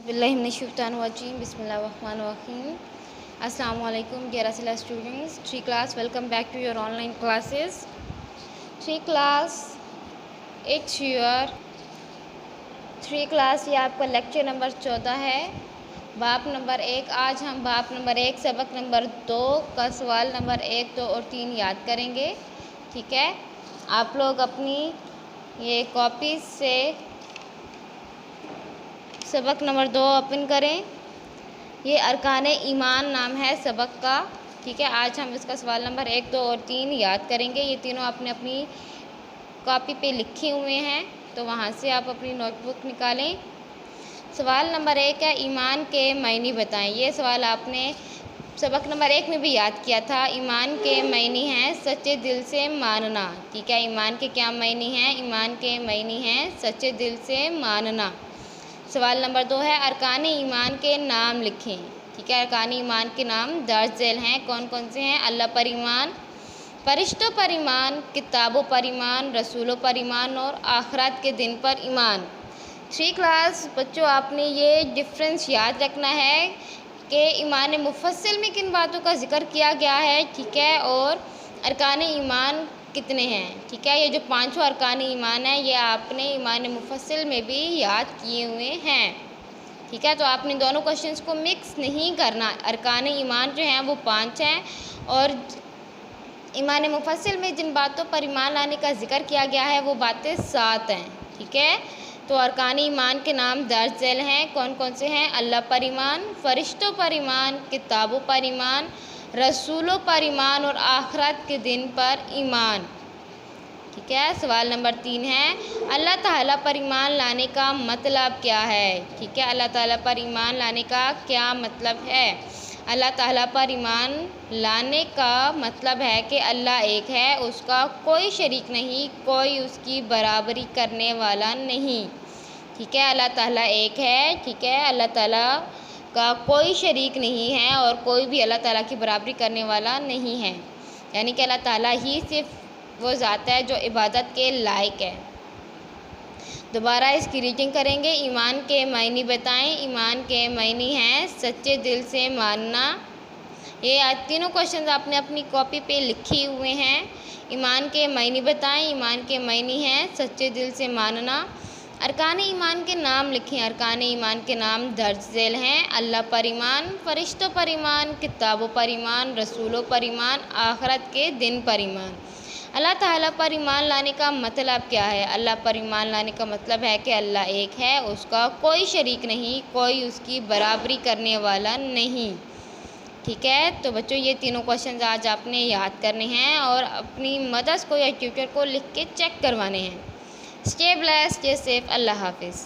बिस्मिल्लाहिर्रहमानिर्रहीम बिस्मिल्लाहिर्रहमानिर्रहीम। अस्सलाम वालेकुम dear students, 3 class, welcome back to your online classes. 3 class, it's your 3 class, ये आपका लेक्चर नंबर 14 है। बाप नंबर 1। आज हम बाप नंबर 1 सबक नंबर 2 का सवाल नंबर 1, 2 और 3 याद करेंगे। ठीक है, आप लोग अपनी ये कॉपी से सबक नंबर 2 ओपन करें। ये अरकाने ईमान नाम है सबक का। ठीक है, आज हम इसका सवाल नंबर 1, 2 और 3 याद करेंगे। ये तीनों आपने अपनी कॉपी पे लिखे हुए हैं, तो वहाँ से आप अपनी नोटबुक निकालें। सवाल नंबर 1 है, ईमान के मायने बताएं। ये सवाल आपने सबक नंबर 1 में भी याद किया था। ईमान के मायने हैं सच्चे दिल से मानना। ठीक है, ईमान के क्या मायने हैं? ईमान के मायने हैं सच्चे दिल से मानना। सवाल नंबर 2 है, अरकान ईमान के नाम लिखें। ठीक है, अरकान ईमान के नाम दर्ज झैल हैं। कौन कौन से हैं? अल्लाह पर ईमान, फरिश्तों पर ईमान, किताबों पर ईमान, रसूलों पर ईमान और आखिरत के दिन पर ईमान। 3 क्लास बच्चों, आपने ये डिफरेंस याद रखना है कि ईमान मुफस्सिल में किन बातों का जिक्र किया गया है। ठीक है, और अरकान ईमान कितने हैं। ठीक है, ये जो 5 अरकान ईमान है, ये आपने ईमान मुफस्सिल में भी याद किए हुए हैं। ठीक है, तो आपने दोनों क्वेश्चंस को मिक्स नहीं करना। अरकान ईमान जो हैं वो 5 हैं और ईमान मुफस्सिल में जिन बातों पर ईमान लाने का जिक्र किया गया है वो बातें 7 हैं। ठीक है, तो अरकान ईमान के नाम दर्ज झैल हैं। कौन कौन से हैं? अल्लाह पर ईमान, फरिश्तों पर ईमान, किताबों पर ईमान, रसूलों पर ईमान और आखिरत के दिन पर ईमान। ठीक है, सवाल नंबर 3 है, अल्लाह ताला पर ईमान लाने का मतलब क्या है। ठीक है, अल्लाह ताला पर ईमान लाने का क्या मतलब है? अल्लाह ताला पर ईमान लाने का मतलब है कि अल्लाह एक है, उसका कोई शरीक नहीं, कोई उसकी बराबरी करने वाला नहीं। ठीक है, अल्लाह ताला एक है। ठीक है, अल्लाह ताला का कोई शरीक नहीं है और कोई भी अल्लाह ताला की बराबरी करने वाला नहीं है। यानी कि अल्लाह ताला ही सिर्फ वो ज़ात है जो इबादत के लायक है। दोबारा इसकी रीडिंग करेंगे। ईमान के मायने बताएं। ईमान के मायने हैं सच्चे दिल से मानना। ये तीनों क्वेश्चन आपने अपनी कॉपी पे लिखे हुए हैं। ईमान के मायने बताएं। ईमान के मायने हैं सच्चे दिल से मानना। अरकान ईमान के नाम लिखें। अरकान ईमान के नाम दर्ज झैल हैं। अल्लाह पर ईमान, फरिश्तों पर ईमान, किताबों पर ईमान, रसूलों पर ईमान, आखिरत के दिन पर ईमान। अल्लाह ताला पर ईमान लाने का मतलब क्या है? अल्लाह पर ईमान लाने का मतलब है कि अल्लाह एक है, उसका कोई शरीक नहीं, कोई उसकी बराबरी करने वाला नहीं। ठीक है, तो बच्चों ये तीनों क्वेश्चन आज आपने याद करने हैं और अपनी मदर्स को या ट्यूटर को लिख के चेक करवाने हैं। Stay blessed, stay safe. अल्लाह हाफिज़।